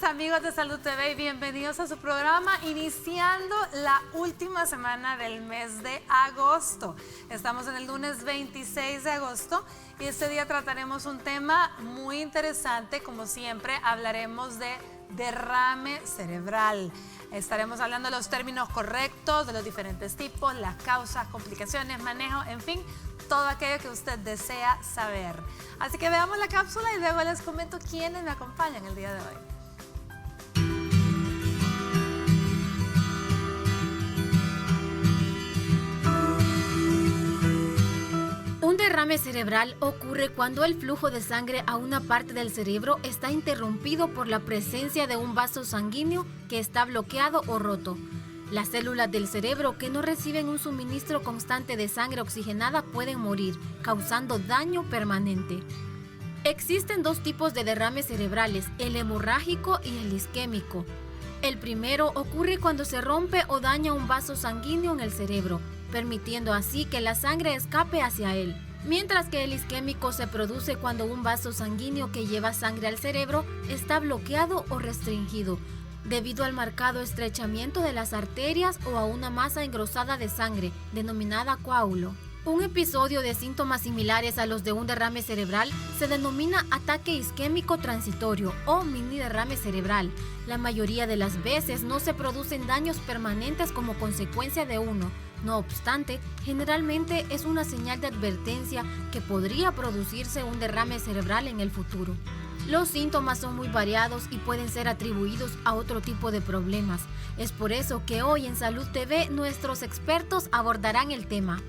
Amigos de Salud TV, bienvenidos a su programa, iniciando la última semana del mes de agosto. Estamos en el lunes 26 de agosto y este día trataremos un tema muy interesante. Como siempre, hablaremos de derrame cerebral. Estaremos hablando de los términos correctos, de los diferentes tipos, las causas, complicaciones, manejo, en fin, todo aquello que usted desea saber. Así que veamos la cápsula y luego les comento quiénes me acompañan el día de hoy. Un derrame cerebral ocurre cuando el flujo de sangre a una parte del cerebro está interrumpido por la presencia de un vaso sanguíneo que está bloqueado o roto. Las células del cerebro que no reciben un suministro constante de sangre oxigenada pueden morir, causando daño permanente. Existen dos tipos de derrames cerebrales, el hemorrágico y el isquémico. El primero ocurre cuando se rompe o daña un vaso sanguíneo en el cerebro, permitiendo así que la sangre escape hacia él. Mientras que el isquémico se produce cuando un vaso sanguíneo que lleva sangre al cerebro está bloqueado o restringido, debido al marcado estrechamiento de las arterias o a una masa engrosada de sangre, denominada coágulo. Un episodio de síntomas similares a los de un derrame cerebral se denomina ataque isquémico transitorio o mini derrame cerebral. La mayoría de las veces no se producen daños permanentes como consecuencia de uno. No obstante, generalmente es una señal de advertencia que podría producirse un derrame cerebral en el futuro. Los síntomas son muy variados y pueden ser atribuidos a otro tipo de problemas. Es por eso que hoy en Salud TV nuestros expertos abordarán el tema.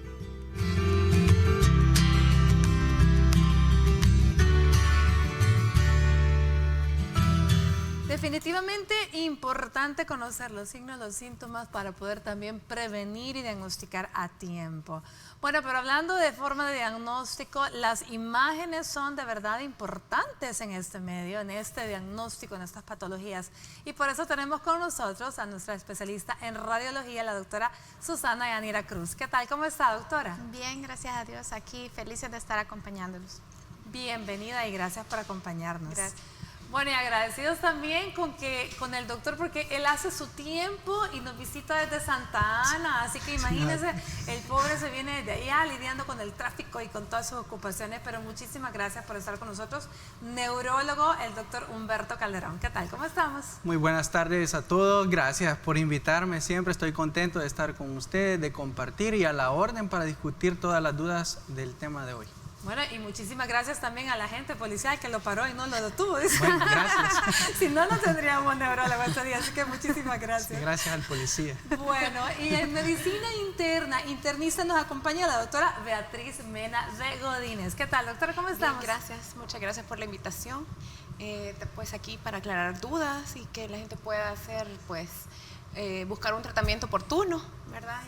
Definitivamente importante conocer los signos, los síntomas para poder también prevenir y diagnosticar a tiempo. Bueno, pero hablando de forma de diagnóstico, las imágenes son de verdad importantes en este medio, en este diagnóstico, en estas patologías. Y por eso tenemos con nosotros a nuestra especialista en radiología, la doctora Susana Yanira Cruz. ¿Qué tal? ¿Cómo está, doctora? Bien, gracias a Dios. Aquí felices de estar acompañándolos. Bienvenida y gracias por acompañarnos. Gracias. Bueno, y agradecidos también con el doctor porque él hace su tiempo y nos visita desde Santa Ana, así que imagínense, el pobre se viene de allá lidiando con el tráfico y con todas sus ocupaciones, pero muchísimas gracias por estar con nosotros. Neurólogo, el doctor Humberto Calderón. ¿Qué tal? ¿Cómo estamos? Muy buenas tardes a todos, gracias por invitarme, siempre estoy contento de estar con ustedes, de compartir y a la orden para discutir todas las dudas del tema de hoy. Bueno, y muchísimas gracias también a la gente policial que lo paró y no lo detuvo. Bueno, gracias. Si no, no tendríamos neurólogo este día, así que muchísimas gracias. Sí, gracias al policía. Bueno, y en medicina interna, internista nos acompaña la doctora Beatriz Mena de Godínez. ¿Qué tal, doctora? ¿Cómo estamos? Bien, gracias, muchas gracias por la invitación. Pues aquí para aclarar dudas y que la gente pueda hacer, pues, buscar un tratamiento oportuno, ¿verdad?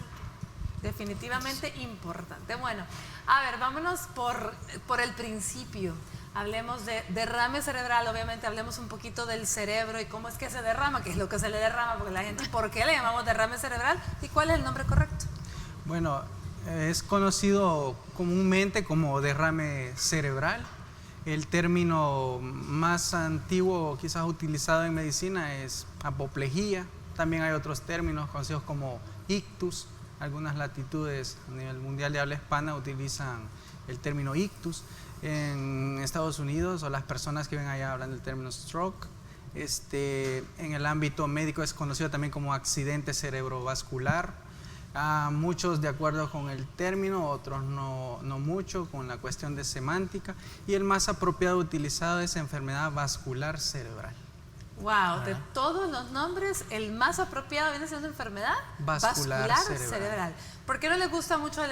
Definitivamente importante. Bueno, a ver, vámonos por el principio. Hablemos de derrame cerebral, obviamente hablemos un poquito del cerebro y cómo es que se derrama, qué es lo que se le derrama, porque la gente, ¿por qué le llamamos derrame cerebral? ¿Y cuál es el nombre correcto? Bueno, es conocido comúnmente como derrame cerebral. El término más antiguo quizás utilizado en medicina es apoplejía. También hay otros términos conocidos como ictus. Algunas latitudes a nivel mundial de habla hispana utilizan el término ictus. En Estados Unidos, o las personas que ven allá hablan del término stroke. En el ámbito médico es conocido también como accidente cerebrovascular. Muchos de acuerdo con el término, otros no mucho, con la cuestión de semántica. Y el más apropiado utilizado es enfermedad vascular cerebral. Wow, de todos los nombres, el más apropiado viene siendo enfermedad vascular cerebral. ¿Por qué no les gusta mucho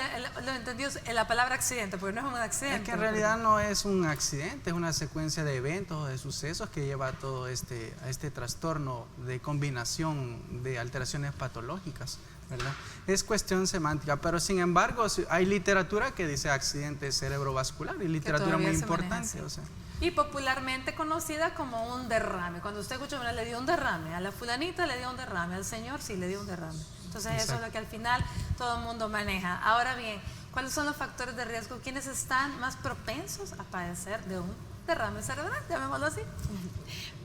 lo entendido la palabra accidente? Porque no es un accidente. Es que en realidad no es un accidente, es una secuencia de eventos o de sucesos que lleva a todo a este trastorno de combinación de alteraciones patológicas, ¿verdad? Es cuestión semántica, pero sin embargo hay literatura que dice accidente cerebrovascular y literatura muy importante, o sea. y popularmente conocida como un derrame. Cuando usted escucha, le dio un derrame, a la fulanita le dio un derrame, al señor sí le dio un derrame. Entonces eso es lo que al final todo el mundo maneja. Ahora bien, ¿cuáles son los factores de riesgo? ¿Quiénes están más propensos a padecer de un derrame cerebral? Llamémoslo así.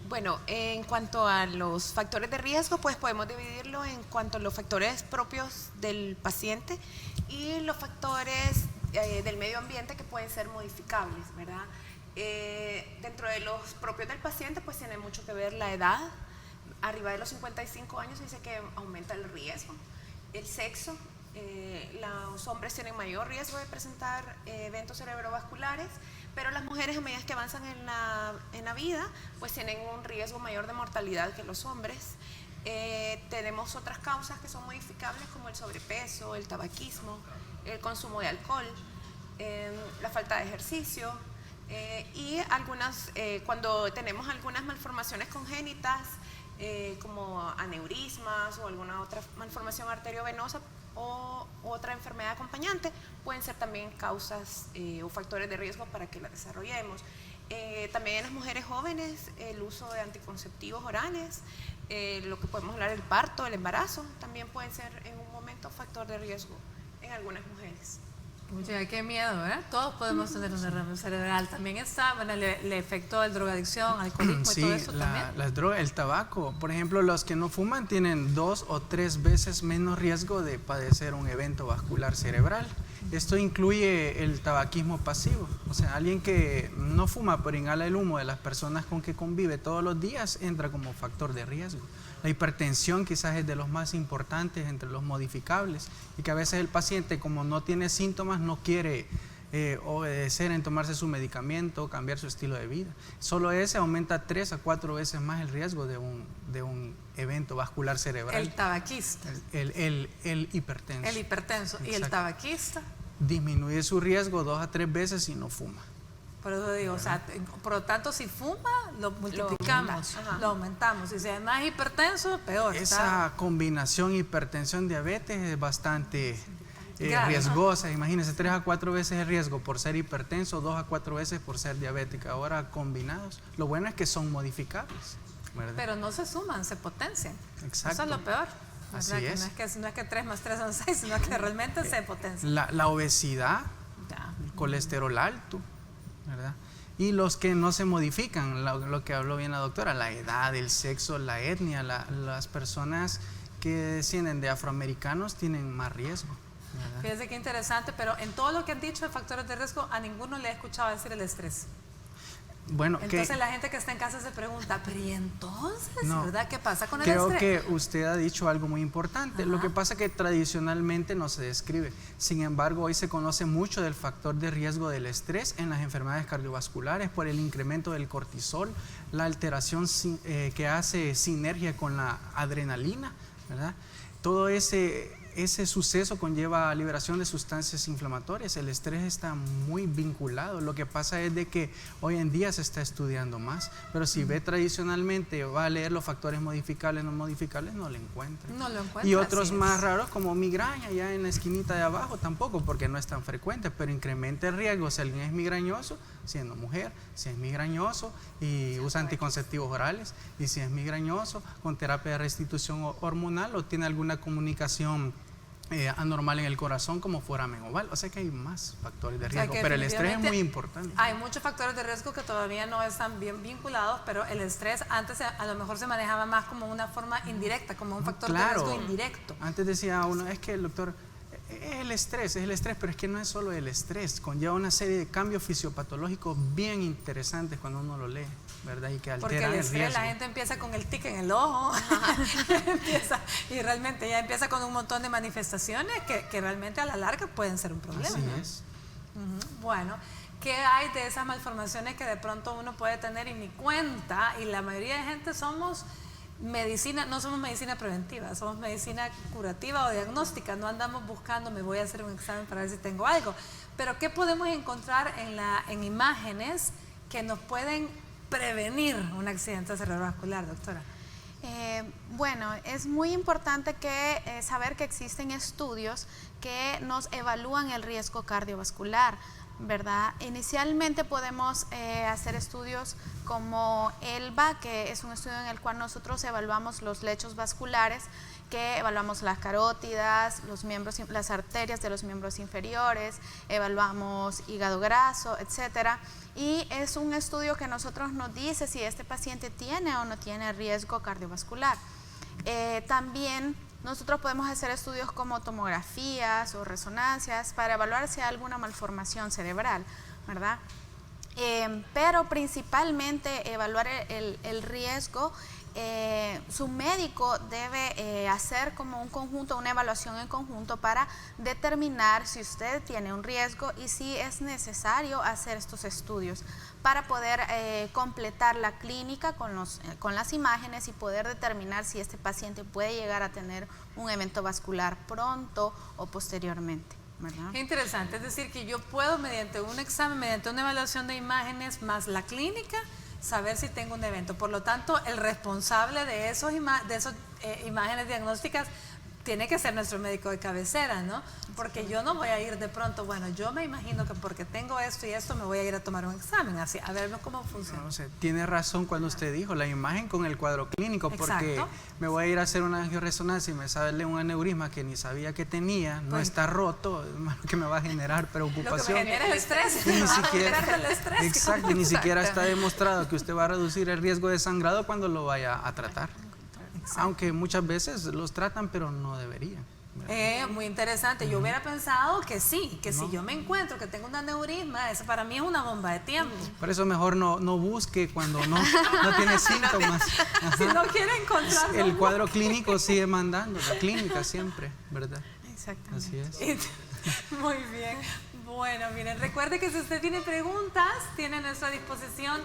Bueno, en cuanto a los factores de riesgo, pues podemos dividirlo en cuanto a los factores propios del paciente y los factores del medio ambiente que pueden ser modificables, ¿verdad? Dentro de los propios del paciente, pues tiene mucho que ver la edad. Arriba de los 55 años se dice que aumenta el riesgo. El sexo, los hombres tienen mayor riesgo de presentar eventos cerebrovasculares, pero las mujeres a medida que avanzan en la vida, pues tienen un riesgo mayor de mortalidad que los hombres. Tenemos otras causas que son modificables como el sobrepeso, el tabaquismo, el consumo de alcohol, la falta de ejercicio y algunas, cuando tenemos algunas malformaciones congénitas como aneurismas o alguna otra malformación arteriovenosa o otra enfermedad acompañante, pueden ser también causas o factores de riesgo para que las desarrollemos. También en las mujeres jóvenes, el uso de anticonceptivos orales, lo que podemos hablar del parto, el embarazo, también pueden ser en un momento factor de riesgo en algunas mujeres. Mucha, qué miedo, ¿verdad? Todos podemos tener un derrame cerebral. También está, bueno, el efecto de drogadicción, alcoholismo y todo eso también. Las drogas, el tabaco. Por ejemplo, los que no fuman tienen 2 o 3 veces menos riesgo de padecer un evento vascular cerebral. Esto incluye el tabaquismo pasivo. O sea, alguien que no fuma pero inhala el humo de las personas con que convive todos los días entra como factor de riesgo. La hipertensión quizás es de los más importantes entre los modificables y que a veces el paciente, como no tiene síntomas, no quiere obedecer en tomarse su medicamento o cambiar su estilo de vida. Solo ese aumenta 3 a 4 veces más el riesgo de un evento vascular cerebral. El tabaquista. El hipertenso. El hipertenso. Exacto. ¿Y el tabaquista? Disminuye su riesgo 2 a 3 veces si no fuma. Por eso digo, o sea, por lo tanto, si fuma, lo multiplicamos, lo aumentamos. Y si es más hipertenso, peor. Esa combinación hipertensión-diabetes es bastante riesgosa. Imagínense, 3 a 4 veces el riesgo por ser hipertenso, 2 a 4 veces por ser diabética. Ahora combinados. Lo bueno es que son modificables, ¿verdad? Pero no se suman, se potencian. Exacto. Eso es lo peor. Así que es. No es que 3 más 3 son 6, sino que realmente se potencia. La obesidad, el colesterol alto, ¿verdad? Y los que no se modifican, lo que habló bien la doctora, la edad, el sexo, la etnia, las personas que descienden de afroamericanos tienen más riesgo, ¿verdad? Fíjense qué interesante, pero en todo lo que han dicho de factores de riesgo, a ninguno le he escuchado decir el estrés. Bueno, entonces la gente que está en casa se pregunta, pero ¿y entonces, verdad? ¿Qué pasa con el creo estrés? Que usted ha dicho algo muy importante. Lo que pasa es que tradicionalmente no se describe. Sin embargo, hoy se conoce mucho del factor de riesgo del estrés en las enfermedades cardiovasculares por el incremento del cortisol, la alteración que hace sinergia con la adrenalina, ¿verdad? Todo ese suceso conlleva liberación de sustancias inflamatorias. El estrés está muy vinculado. Lo que pasa es de que hoy en día se está estudiando más, pero si ve tradicionalmente o va a leer los factores modificables, no modificables, no lo encuentra. No lo encuentra. Y otros más raros como migraña, ya en la esquinita de abajo tampoco, porque no es tan frecuente, pero incrementa el riesgo si alguien es migrañoso, siendo mujer, si es migrañoso y usa anticonceptivos orales, y si es migrañoso con terapia de restitución hormonal o tiene alguna comunicación anormal en el corazón como foramen oval. O sea que hay más factores de riesgo, pero el estrés es muy importante. Hay muchos factores de riesgo que todavía no están bien vinculados, pero el estrés antes a lo mejor se manejaba más como una forma indirecta, como un factor de riesgo indirecto. Antes decía uno, es que el doctor, es el estrés, pero es que no es solo el estrés, conlleva una serie de cambios fisiopatológicos bien interesantes cuando uno lo lee, ¿verdad? Y que alteran porque el estrés, riesgo. la gente empieza con el tic en el ojo y realmente ya empieza con un montón de manifestaciones que realmente a la larga pueden ser un problema. Así es. Bueno, ¿qué hay de esas malformaciones que de pronto uno puede tener y ni cuenta? Y la mayoría de gente somos medicina, no somos medicina preventiva, somos medicina curativa o diagnóstica. No andamos buscando, me voy a hacer un examen para ver si tengo algo. Pero ¿qué podemos encontrar en imágenes que nos pueden prevenir un accidente cerebrovascular, doctora? Bueno, es muy importante saber que existen estudios que nos evalúan el riesgo cardiovascular. ¿verdad? Inicialmente podemos hacer estudios como ELVA, que es un estudio en el cual nosotros evaluamos los lechos vasculares, que evaluamos las carótidas, las arterias de los miembros inferiores, evaluamos hígado graso, etcétera. Y es un estudio que nosotros nos dice si este paciente tiene o no tiene riesgo cardiovascular. También nosotros podemos hacer estudios como tomografías o resonancias para evaluar si hay alguna malformación cerebral, ¿verdad? Pero principalmente evaluar el riesgo. Su médico debe hacer como un conjunto, una evaluación en conjunto para determinar si usted tiene un riesgo y si es necesario hacer estos estudios para poder completar la clínica con las imágenes y poder determinar si este paciente puede llegar a tener un evento vascular pronto o posteriormente, ¿verdad? Qué interesante, es decir, que yo puedo mediante un examen, mediante una evaluación de imágenes más la clínica, saber si tengo un evento. Por lo tanto, el responsable de esas imágenes diagnósticas tiene que ser nuestro médico de cabecera, ¿no? Porque yo no voy a ir de pronto, bueno, yo me imagino que porque tengo esto y esto me voy a ir a tomar un examen, así, a ver cómo funciona. No sé, tiene razón cuando usted dijo la imagen con el cuadro clínico, porque exacto, me voy a ir a hacer una angioresonancia y me sale un aneurisma que ni sabía que tenía, no está roto, que me va a generar preocupación. Lo que me genera es estrés, ni siquiera, el estrés. exacto, ni siquiera está demostrado que usted va a reducir el riesgo de sangrado cuando lo vaya a tratar. Exacto. Aunque muchas veces los tratan, pero no deberían. Muy interesante. Yo hubiera pensado que sí, que si yo me encuentro que tengo un aneurisma, eso para mí es una bomba de tiempo. Por eso mejor no busque cuando no tiene síntomas. Si no quiere encontrarlo. El cuadro clínico sigue mandando, la clínica siempre, ¿verdad? Exactamente. Así es. Muy bien. Bueno, miren, recuerde que si usted tiene preguntas, tiene a nuestra disposición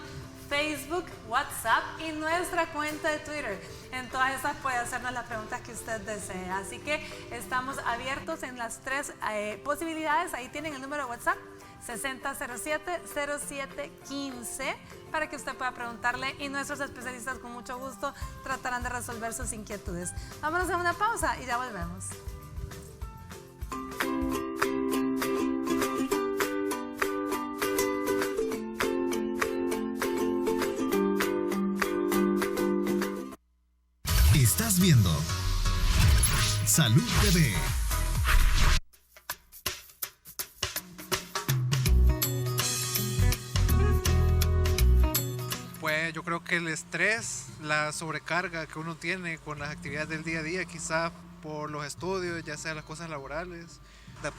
Facebook, WhatsApp y nuestra cuenta de Twitter. En todas esas puede hacernos las preguntas que usted desee. Así que estamos abiertos en las tres posibilidades. Ahí tienen el número de WhatsApp, 6007-0715, para que usted pueda preguntarle y nuestros especialistas con mucho gusto tratarán de resolver sus inquietudes. Vámonos a una pausa y ya volvemos. Estás viendo Salud TV. Pues yo creo que el estrés, la sobrecarga que uno tiene con las actividades del día a día, quizás por los estudios, ya sea las cosas laborales.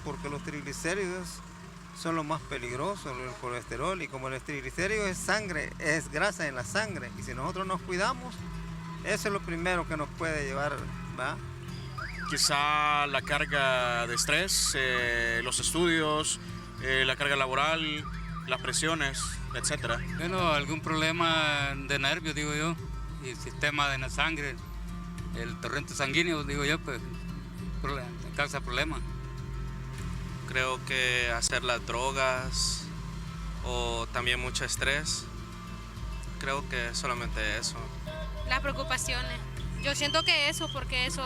Porque los triglicéridos son lo más peligroso, el colesterol, y como el triglicérido es sangre, es grasa en la sangre, y si nosotros nos cuidamos, eso es lo primero que nos puede llevar, ¿va? Quizá la carga de estrés, los estudios, la carga laboral, las presiones, etcétera. Bueno, algún problema de nervios, digo yo, y el sistema de la sangre, el torrente sanguíneo, digo yo, pues causa problemas. Creo que hacer las drogas o también mucho estrés, creo que solamente eso. Las preocupaciones. Yo siento que eso, porque eso,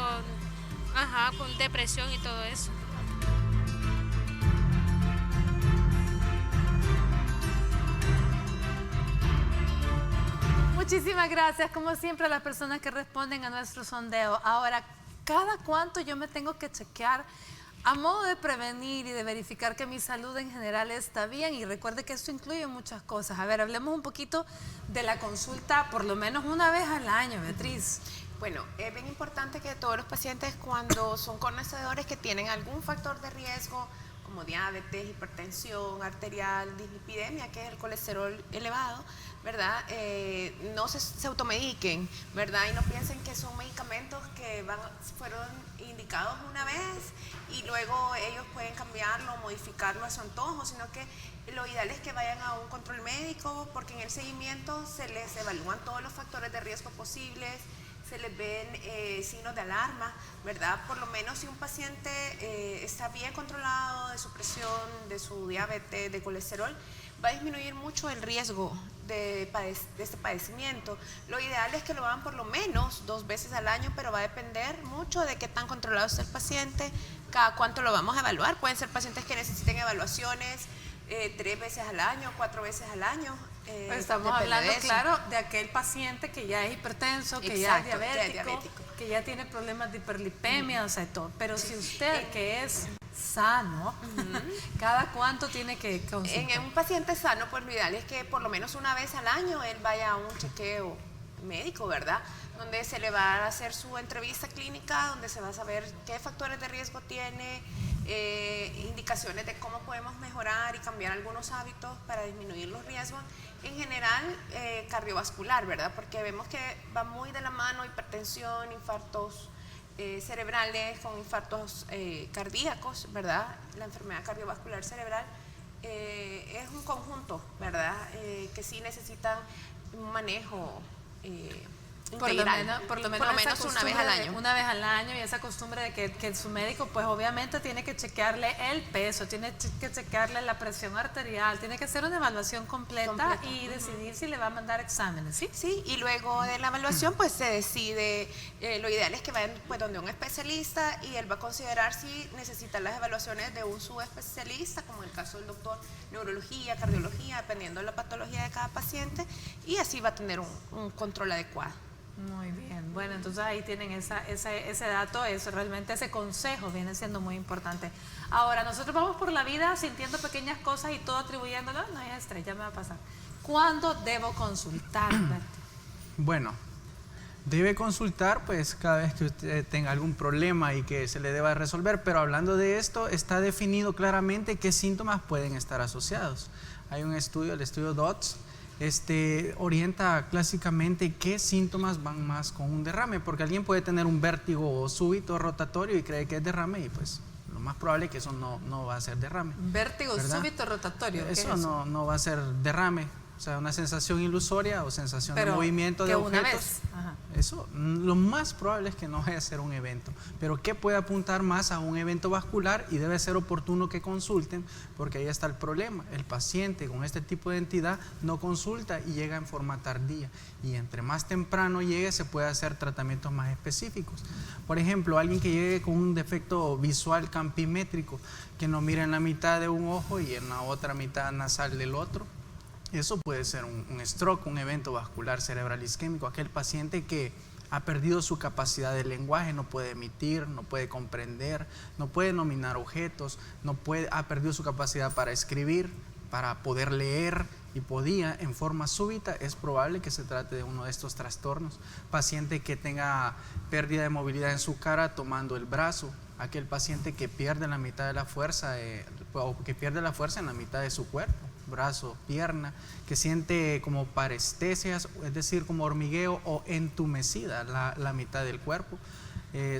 con depresión y todo eso. Muchísimas gracias, como siempre, a las personas que responden a nuestro sondeo. Ahora, ¿cada cuánto yo me tengo que chequear a modo de prevenir y de verificar que mi salud en general está bien? Y recuerde que esto incluye muchas cosas. A ver, hablemos un poquito de la consulta por lo menos una vez al año, Beatriz. Bueno, es bien importante que todos los pacientes, cuando son conocedores que tienen algún factor de riesgo, como diabetes, hipertensión arterial, dislipidemia, que es el colesterol elevado, ¿verdad? No se automediquen, ¿verdad? Y no piensen que son medicamentos que fueron indicados una vez y luego ellos pueden cambiarlo o modificarlo a su antojo, sino que lo ideal es que vayan a un control médico, porque en el seguimiento se les evalúan todos los factores de riesgo posibles, se les ven signos de alarma, ¿verdad? Por lo menos si un paciente está bien controlado de su presión, de su diabetes, de colesterol, va a disminuir mucho el riesgo de este padecimiento. Lo ideal es que lo hagan por lo menos 2 veces al año, pero va a depender mucho de qué tan controlado está el paciente, cada cuánto lo vamos a evaluar. Pueden ser pacientes que necesiten evaluaciones 3 veces al año, 4 veces al año. Estamos hablando, claro, de aquel paciente que ya es hipertenso, que ya es diabético, que ya tiene problemas de hiperlipemia, o sea, todo. Pero si usted, que es sano, ¿cada cuánto tiene que consultar? En un paciente sano, pues lo ideal es que por lo menos una vez al año él vaya a un chequeo médico, ¿verdad? Donde se le va a hacer su entrevista clínica, donde se va a saber qué factores de riesgo tiene, indicaciones de cómo podemos mejorar y cambiar algunos hábitos para disminuir los riesgos. En general, cardiovascular, ¿verdad? Porque vemos que va muy de la mano hipertensión, infartos cerebrales con infartos cardíacos, ¿verdad? La enfermedad cardiovascular cerebral es un conjunto, ¿verdad? Que sí necesitan un manejo integral. Por lo menos una vez al año. Una vez al año, y esa costumbre de que su médico pues obviamente tiene que chequearle el peso, tiene que chequearle la presión arterial, tiene que hacer una evaluación completa y decidir si le va a mandar exámenes, ¿sí? Sí, y luego de la evaluación pues se decide, lo ideal es que vayan pues donde un especialista y él va a considerar si necesitan las evaluaciones de un subespecialista, como en el caso del doctor neurología, cardiología, dependiendo de la patología de cada paciente, y así va a tener un control adecuado. Muy bien, bueno, entonces ahí tienen ese dato, realmente ese consejo viene siendo muy importante. Ahora, nosotros vamos por la vida sintiendo pequeñas cosas y todo atribuyéndolo, no es estrés, ya me va a pasar. ¿Cuándo debo consultar? Bueno, debe consultar pues cada vez que usted tenga algún problema y que se le deba resolver, pero hablando de esto, está definido claramente qué síntomas pueden estar asociados. Hay un estudio, el estudio DOTS, orienta clásicamente qué síntomas van más con un derrame, porque alguien puede tener un vértigo súbito rotatorio y cree que es derrame y pues lo más probable es que eso no va a ser derrame. Vértigo súbito rotatorio. Eso no va a ser derrame, o sea, una sensación ilusoria o sensación de movimiento de objetos. Una vez. Ajá. Eso, lo más probable es que no vaya a ser un evento, pero que puede apuntar más a un evento vascular y debe ser oportuno que consulten, porque ahí está el problema. El paciente con este tipo de entidad no consulta y llega en forma tardía, y entre más temprano llegue se puede hacer tratamientos más específicos. Por ejemplo, alguien que llegue con un defecto visual campimétrico, que no mira en la mitad de un ojo y en la otra mitad nasal del otro. Eso puede ser un stroke, un evento vascular cerebral isquémico. Aquel paciente que ha perdido su capacidad de lenguaje, no puede emitir, no puede comprender, no puede nominar objetos, ha perdido su capacidad para escribir, para poder leer y podía en forma súbita, es probable que se trate de uno de estos trastornos. Paciente que tenga pérdida de movilidad en su cara tomando el brazo, aquel paciente que pierde la mitad de la fuerza o que pierde la fuerza en la mitad de su cuerpo, brazo, pierna, que siente como parestesias, es decir, como hormigueo o entumecida la mitad del cuerpo.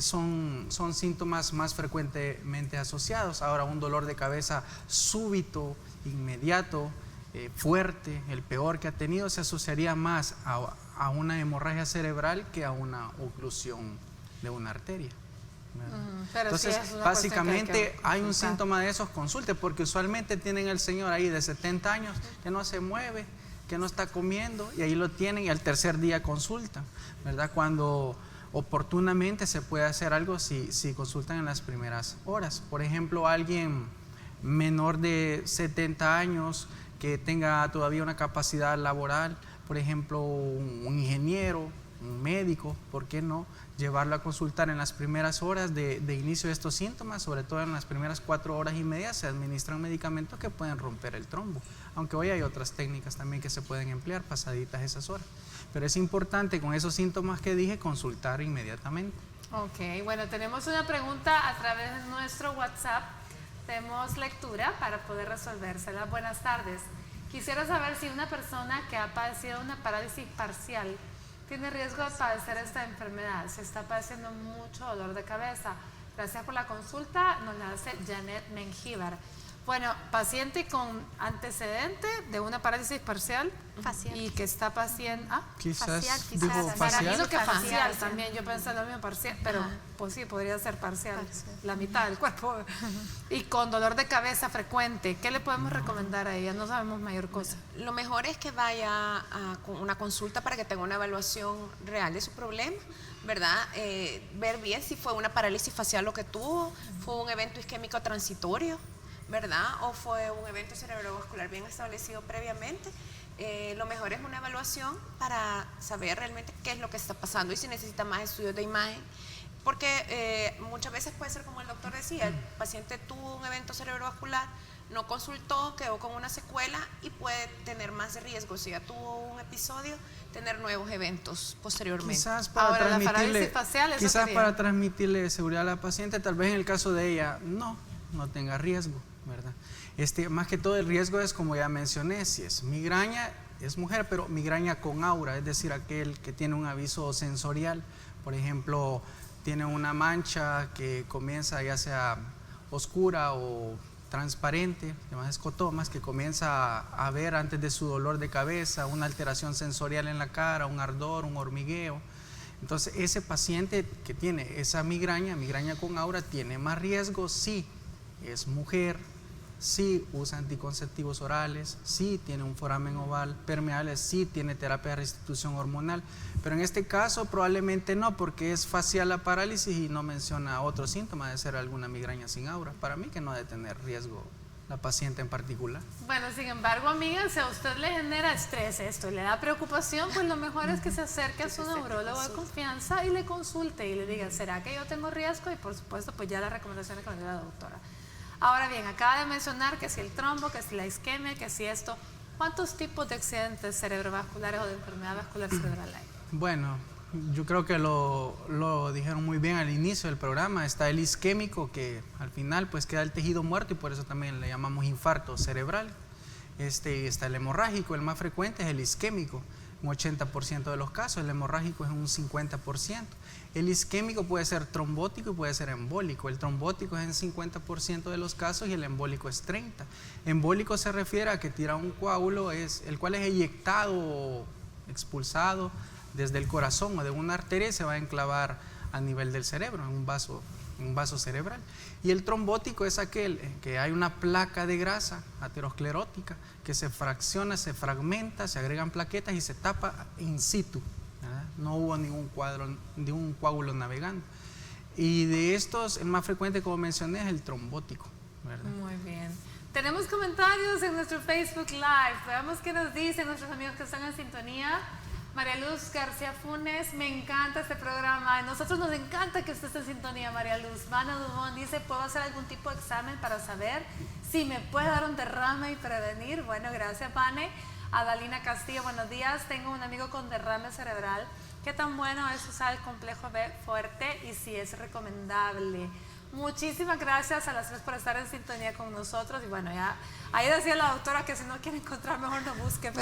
Son síntomas más frecuentemente asociados. Ahora, un dolor de cabeza súbito, inmediato, fuerte, el peor que ha tenido, se asociaría más a una hemorragia cerebral que a una oclusión de una arteria. Entonces, sí, básicamente hay un síntoma de esos, consulte, porque usualmente tienen el señor ahí de 70 años que no se mueve, que no está comiendo, y ahí lo tienen y al tercer día consultan, ¿verdad? Cuando oportunamente se puede hacer algo si consultan en las primeras horas. Por ejemplo, alguien menor de 70 años que tenga todavía una capacidad laboral, por ejemplo, un ingeniero, un médico, ¿por qué no? Llevarlo a consultar en las primeras horas de inicio de estos síntomas, sobre todo en las primeras 4 horas y media se administran medicamentos que pueden romper el trombo, aunque hoy hay otras técnicas también que se pueden emplear pasaditas esas horas, pero es importante con esos síntomas que dije consultar inmediatamente. Ok, bueno, tenemos una pregunta a través de nuestro WhatsApp, tenemos lectura para poder resolvérsela. Buenas tardes, quisiera saber si una persona que ha padecido una parálisis parcial tiene riesgo de padecer esta enfermedad, se está padeciendo mucho dolor de cabeza. Gracias por la consulta, nos la hace Janet Mengíbar. Bueno, paciente con antecedente de una parálisis parcial facial y que está paciente, quizás facial. Que facial también, yo pensé lo mismo parcial, pero pues sí, podría ser parcial, la mitad del cuerpo. Y con dolor de cabeza frecuente, ¿qué le podemos recomendar a ella? No sabemos mayor cosa. Lo mejor es que vaya a una consulta para que tenga una evaluación real de su problema, ¿verdad? Ver bien si fue una parálisis facial lo que tuvo, fue un evento isquémico transitorio, ¿verdad? O fue un evento cerebrovascular bien establecido previamente. Lo mejor es una evaluación para saber realmente qué es lo que está pasando y si necesita más estudios de imagen, porque muchas veces puede ser como el doctor decía, el paciente tuvo un evento cerebrovascular, no consultó, quedó con una secuela y puede tener más riesgo, si ya tuvo un episodio, tener nuevos eventos posteriormente. Quizás para transmitirle seguridad a la paciente, tal vez en el caso de ella no tenga riesgo, ¿verdad? Más que todo el riesgo es, como ya mencioné, si es migraña, es mujer, pero migraña con aura, es decir, aquel que tiene un aviso sensorial, por ejemplo, tiene una mancha que comienza ya sea oscura o transparente, llamadas escotomas, que comienza a ver antes de su dolor de cabeza, una alteración sensorial en la cara, un ardor, un hormigueo. Entonces, ese paciente que tiene esa migraña con aura, tiene más riesgo si es mujer, si usa anticonceptivos orales, si tiene un foramen oval permeable, si tiene terapia de restitución hormonal. Pero en este caso probablemente no, porque es facial la parálisis y no menciona otro síntoma de ser alguna migraña sin aura. Para mí que no debe tener riesgo la paciente en particular. Bueno, sin embargo, amiga, si a usted le genera estrés esto, le da preocupación, pues lo mejor es que se acerque a su neurólogo de confianza y le consulte y le diga, ¿será que yo tengo riesgo? Y por supuesto, pues ya las recomendaciones que me dio la doctora. Ahora bien, acaba de mencionar que si el trombo, que si la isquemia, que si esto, ¿cuántos tipos de accidentes cerebrovasculares o de enfermedad vascular cerebral hay? Bueno, yo creo que lo dijeron muy bien al inicio del programa. Está el isquémico, que al final pues queda el tejido muerto y por eso también le llamamos infarto cerebral. Está el hemorrágico, el más frecuente es el isquémico, un 80% de los casos, el hemorrágico es un 50%. El isquémico puede ser trombótico y puede ser embólico. El trombótico es en 50% de los casos y el embólico es 30%. Embólico se refiere a que tira un coágulo, el cual es eyectado o expulsado desde el corazón o de una arteria y se va a enclavar a nivel del cerebro, en un vaso cerebral. Y el trombótico es aquel que hay una placa de grasa aterosclerótica que se fracciona, se fragmenta, se agregan plaquetas y se tapa in situ. No hubo ningún coágulo navegando. Y de estos, el más frecuente, como mencioné, es el trombótico, ¿verdad? Muy bien. Tenemos comentarios en nuestro Facebook Live. Veamos qué nos dicen nuestros amigos que están en sintonía. María Luz García Funes, me encanta este programa. A nosotros nos encanta que usted esté en sintonía, María Luz. Vana Dumont dice, ¿puedo hacer algún tipo de examen para saber si me puede dar un derrame y prevenir? Bueno, gracias, Vane. Adalina Castillo, buenos días. Tengo un amigo con derrame cerebral. ¿Qué tan bueno es usar el complejo B fuerte y si es recomendable? Muchísimas gracias a las tres por estar en sintonía con nosotros. Y bueno, ya ahí decía la doctora que si no quiere encontrar, mejor no busque.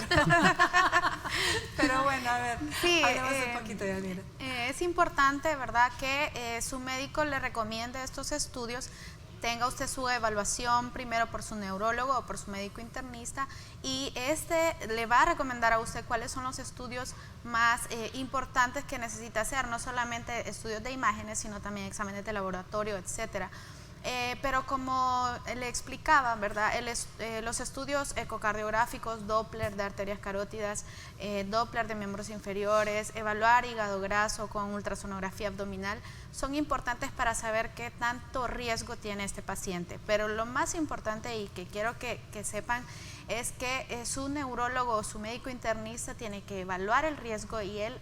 Pero bueno, a ver, sí, hablemos un poquito, Yanira. Es importante, ¿verdad?, que su médico le recomiende estos estudios. Tenga usted su evaluación primero por su neurólogo o por su médico internista y le va a recomendar a usted cuáles son los estudios más importantes que necesita hacer, no solamente estudios de imágenes, sino también exámenes de laboratorio, etcétera. Pero como le explicaba, ¿verdad?, los estudios ecocardiográficos, Doppler de arterias carótidas, Doppler de miembros inferiores, evaluar hígado graso con ultrasonografía abdominal, son importantes para saber qué tanto riesgo tiene este paciente. Pero lo más importante y que quiero que sepan es que su neurólogo o su médico internista tiene que evaluar el riesgo y él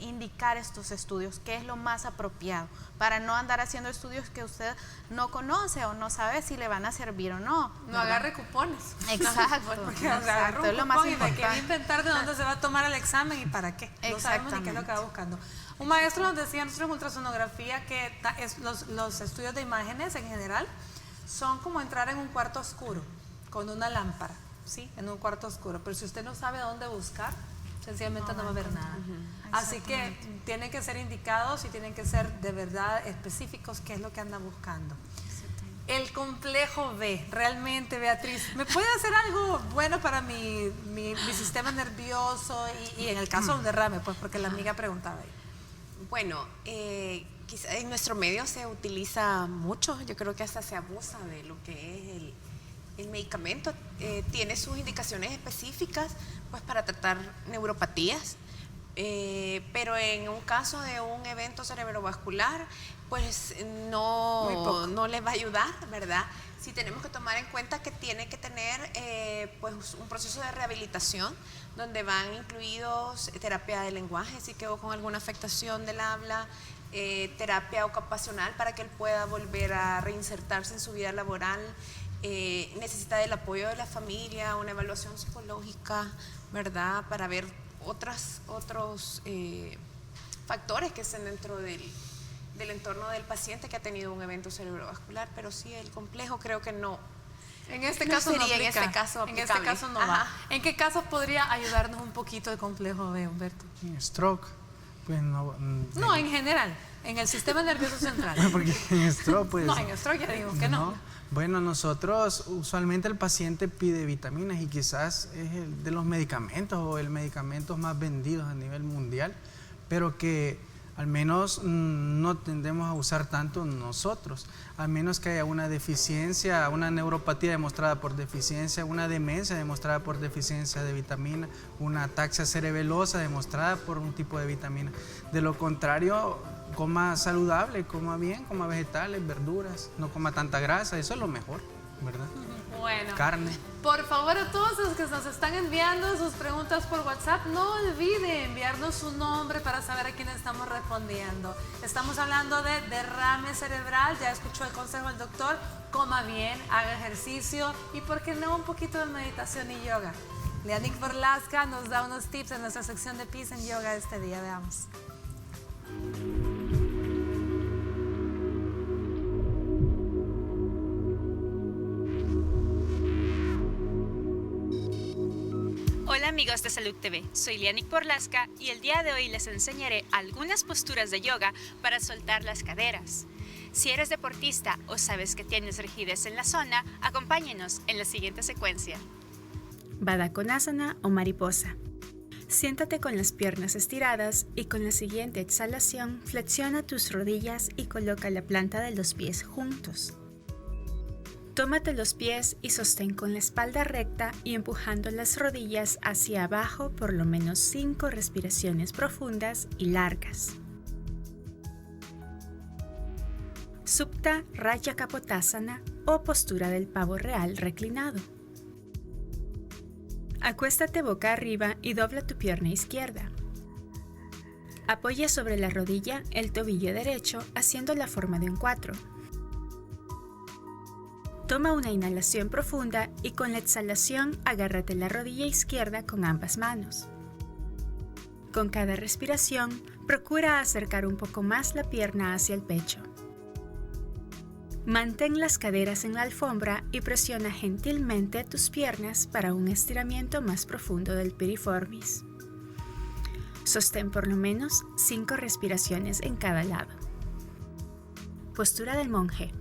indicar estos estudios, qué es lo más apropiado, para no andar haciendo estudios que usted no conoce o no sabe si le van a servir o no. No agarre cupones. Exacto. Porque agarra un cupón y me quiere inventar de dónde se va a tomar el examen y para qué. No sabemos ni qué es lo que va buscando. Un maestro nos decía nosotros en ultrasonografía que los estudios de imágenes en general son como entrar en un cuarto oscuro con una lámpara, ¿sí? En un cuarto oscuro. Pero si usted no sabe dónde buscar, sencillamente no va a ver nada. Así que tienen que ser indicados y tienen que ser de verdad específicos qué es lo que anda buscando. El complejo B, realmente, Beatriz, ¿me puede hacer algo bueno para mi sistema nervioso y en el caso de un derrame? Pues porque la amiga preguntaba ahí. Bueno, quizá en nuestro medio se utiliza mucho, yo creo que hasta se abusa de lo que es el medicamento. Tiene sus indicaciones específicas pues para tratar neuropatías. Pero en un caso de un evento cerebrovascular, pues no les va a ayudar, ¿verdad? Sí tenemos que tomar en cuenta que tiene que tener pues un proceso de rehabilitación donde van incluidos terapia de lenguaje, si quedó con alguna afectación del habla, terapia ocupacional para que él pueda volver a reinsertarse en su vida laboral, necesita del apoyo de la familia, una evaluación psicológica, ¿verdad? Para ver otros factores que estén dentro del entorno del paciente que ha tenido un evento cerebrovascular, pero sí, el complejo creo que no. En este caso no aplica. En este caso aplicable. En este caso no va. ¿En qué casos podría ayudarnos un poquito el complejo B, Humberto? En stroke, pues no. No, en general, en el sistema nervioso central. Porque en stroke, pues. No, en stroke ya digo que no. Bueno, nosotros, usualmente el paciente pide vitaminas y quizás es el de los medicamentos o el medicamento más vendidos a nivel mundial, pero que al menos no tendemos a usar tanto nosotros, al menos que haya una deficiencia, una neuropatía demostrada por deficiencia, una demencia demostrada por deficiencia de vitamina, una ataxia cerebelosa demostrada por un tipo de vitamina. De lo contrario, coma saludable, coma bien, coma vegetales, verduras, no coma tanta grasa, eso es lo mejor, ¿verdad? Bueno, carne. Por favor, a todos los que nos están enviando sus preguntas por WhatsApp, no olviden enviarnos su nombre para saber a quién estamos respondiendo. Estamos hablando de derrame cerebral, ya escuchó el consejo del doctor, coma bien, haga ejercicio y por qué no un poquito de meditación y yoga. Lianik Borlaska nos da unos tips en nuestra sección de Peace and Yoga este día, veamos. Hola amigos de Salud TV, soy Lianik Borlaska y el día de hoy les enseñaré algunas posturas de yoga para soltar las caderas. Si eres deportista o sabes que tienes rigidez en la zona, acompáñenos en la siguiente secuencia. Baddha Konasana o mariposa. Siéntate con las piernas estiradas y con la siguiente exhalación flexiona tus rodillas y coloca la planta de los pies juntos. Tómate los pies y sostén con la espalda recta y empujando las rodillas hacia abajo por lo menos 5 respiraciones profundas y largas. Supta Raya Kapotasana o postura del pavo real reclinado. Acuéstate boca arriba y dobla tu pierna izquierda. Apoya sobre la rodilla el tobillo derecho haciendo la forma de un 4. Toma una inhalación profunda y con la exhalación agárrate la rodilla izquierda con ambas manos. Con cada respiración, procura acercar un poco más la pierna hacia el pecho. Mantén las caderas en la alfombra y presiona gentilmente tus piernas para un estiramiento más profundo del piriformis. Sostén por lo menos 5 respiraciones en cada lado. Postura del monje.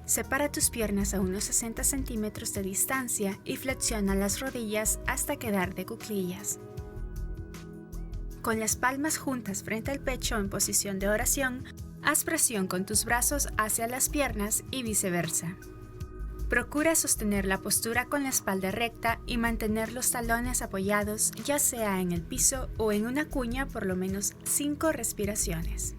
Separa tus piernas a unos 60 centímetros de distancia y flexiona las rodillas hasta quedar de cuclillas. Con las palmas juntas frente al pecho en posición de oración, haz presión con tus brazos hacia las piernas y viceversa. Procura sostener la postura con la espalda recta y mantener los talones apoyados, ya sea en el piso o en una cuña por lo menos 5 respiraciones.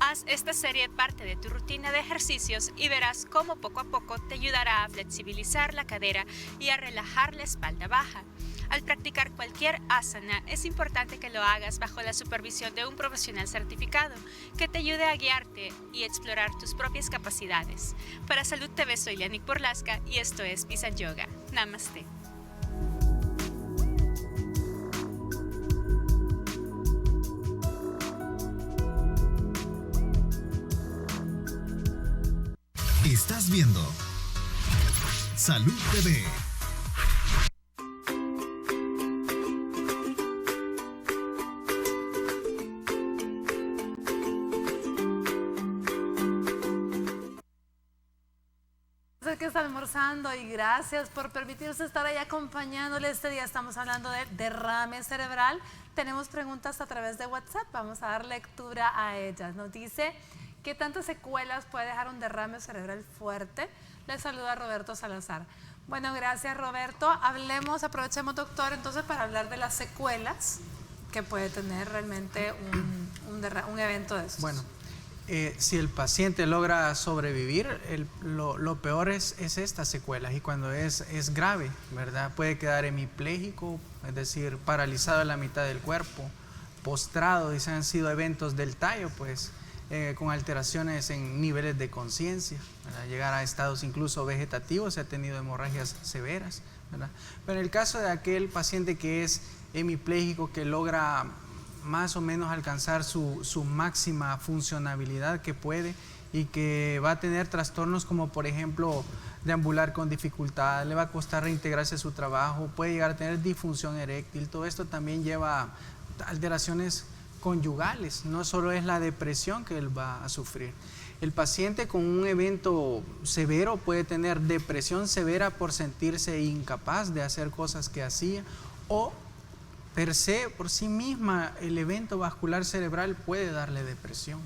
Haz esta serie parte de tu rutina de ejercicios y verás cómo poco a poco te ayudará a flexibilizar la cadera y a relajar la espalda baja. Al practicar cualquier asana, es importante que lo hagas bajo la supervisión de un profesional certificado que te ayude a guiarte y explorar tus propias capacidades. Para Salud TV soy Lianik Borlaska y esto es Peace and Yoga. Namaste. Estás viendo Salud TV. Que está almorzando y gracias por permitirse estar ahí acompañándole este día. Estamos hablando de derrame cerebral. Tenemos preguntas a través de WhatsApp, vamos a dar lectura a ellas. Nos dice: ¿qué tantas secuelas puede dejar un derrame cerebral fuerte? Le saluda Roberto Salazar. Bueno, gracias Roberto. Aprovechemos doctor entonces para hablar de las secuelas que puede tener realmente un evento de esos. Bueno, si el paciente logra sobrevivir, lo peor es estas secuelas, y cuando es grave, ¿verdad? Puede quedar hemipléjico, es decir, paralizado en la mitad del cuerpo, postrado, y si han sido eventos del tallo, pues con alteraciones en niveles de conciencia, llegar a estados incluso vegetativos, se ha tenido hemorragias severas, ¿verdad? Pero en el caso de aquel paciente que es hemipléjico, que logra más o menos alcanzar su máxima funcionabilidad que puede, y que va a tener trastornos como por ejemplo deambular con dificultad, le va a costar reintegrarse a su trabajo, puede llegar a tener disfunción eréctil. Todo esto también lleva alteraciones conyugales, no solo es la depresión que él va a sufrir. El paciente con un evento severo puede tener depresión severa por sentirse incapaz de hacer cosas que hacía, o per se, por sí misma, el evento vascular cerebral puede darle depresión,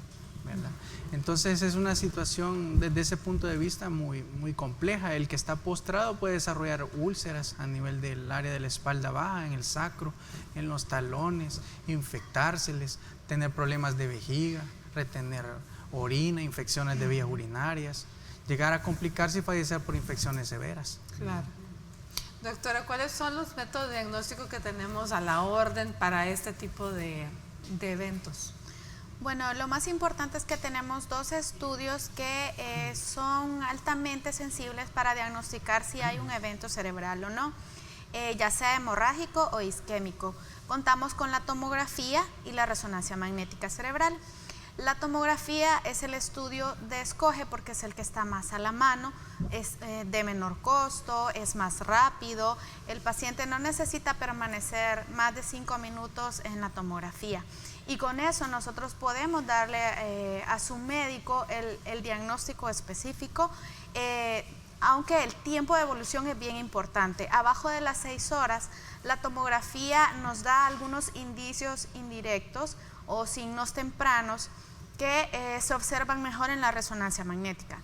¿verdad? Entonces es una situación desde ese punto de vista muy compleja. El que está postrado puede desarrollar úlceras a nivel del área de la espalda baja, en el sacro, en los talones, infectárseles, tener problemas de vejiga, retener orina, infecciones de vías urinarias, llegar a complicarse y fallecer por infecciones severas. Claro. Doctora, ¿cuáles son los métodos de diagnóstico que tenemos a la orden para este tipo de eventos? Bueno, lo más importante es que tenemos 2 estudios que son altamente sensibles para diagnosticar si hay un evento cerebral o no, ya sea hemorrágico o isquémico. Contamos con la tomografía y la resonancia magnética cerebral. La tomografía es el estudio de escoge porque es el que está más a la mano, es de menor costo, es más rápido. El paciente no necesita permanecer más de 5 minutos en la tomografía, y con eso nosotros podemos darle a su médico el diagnóstico específico, aunque el tiempo de evolución es bien importante. Abajo de las 6 horas, la tomografía nos da algunos indicios indirectos o signos tempranos que se observan mejor en la resonancia magnética.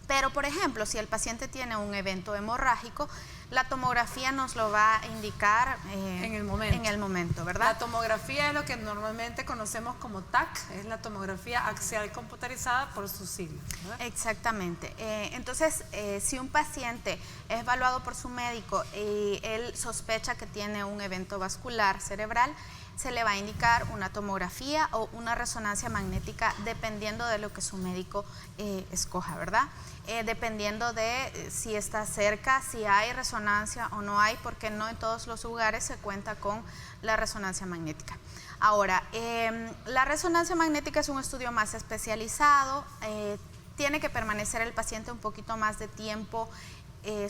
Pero, por ejemplo, si el paciente tiene un evento hemorrágico, la tomografía nos lo va a indicar en el momento, ¿verdad? La tomografía es lo que normalmente conocemos como TAC, es la tomografía axial computarizada por sus siglas, ¿verdad? Exactamente. Entonces, si un paciente es evaluado por su médico y él sospecha que tiene un evento vascular cerebral, se le va a indicar una tomografía o una resonancia magnética dependiendo de lo que su médico escoja, ¿verdad? Dependiendo de si está cerca, si hay resonancia o no hay, porque no en todos los lugares se cuenta con la resonancia magnética. Ahora, la resonancia magnética es un estudio más especializado, tiene que permanecer el paciente un poquito más de tiempo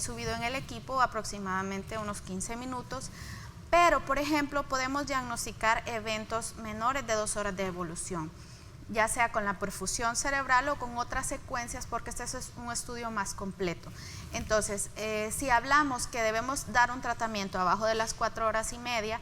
subido en el equipo, aproximadamente unos 15 minutos, pero, por ejemplo, podemos diagnosticar eventos menores de 2 horas de evolución, ya sea con la perfusión cerebral o con otras secuencias, porque este es un estudio más completo. Entonces, si hablamos que debemos dar un tratamiento abajo de las 4 horas y media,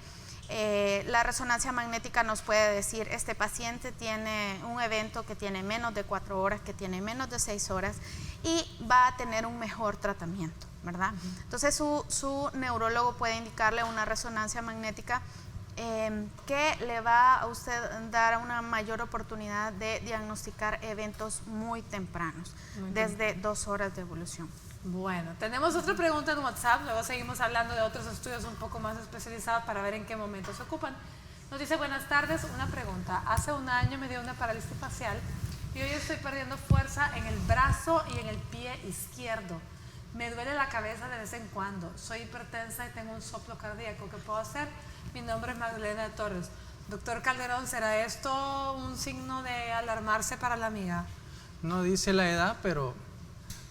la resonancia magnética nos puede decir, este paciente tiene un evento que tiene menos de 4 horas, que tiene menos de 6 horas, y va a tener un mejor tratamiento, ¿verdad? Entonces su neurólogo puede indicarle una resonancia magnética que le va a usted dar una mayor oportunidad de diagnosticar eventos muy tempranos, desde 2 horas de evolución. Bueno, tenemos otra pregunta en WhatsApp, luego seguimos hablando de otros estudios un poco más especializados para ver en qué momento se ocupan. Nos dice, buenas tardes, una pregunta. Hace un año me dio una parálisis facial y hoy estoy perdiendo fuerza en el brazo y en el pie izquierdo. Me duele la cabeza de vez en cuando. Soy hipertensa y tengo un soplo cardíaco. ¿Qué puedo hacer? Mi nombre es Magdalena de Torres. Doctor Calderón, ¿será esto un signo de alarmarse para la amiga? No dice la edad, pero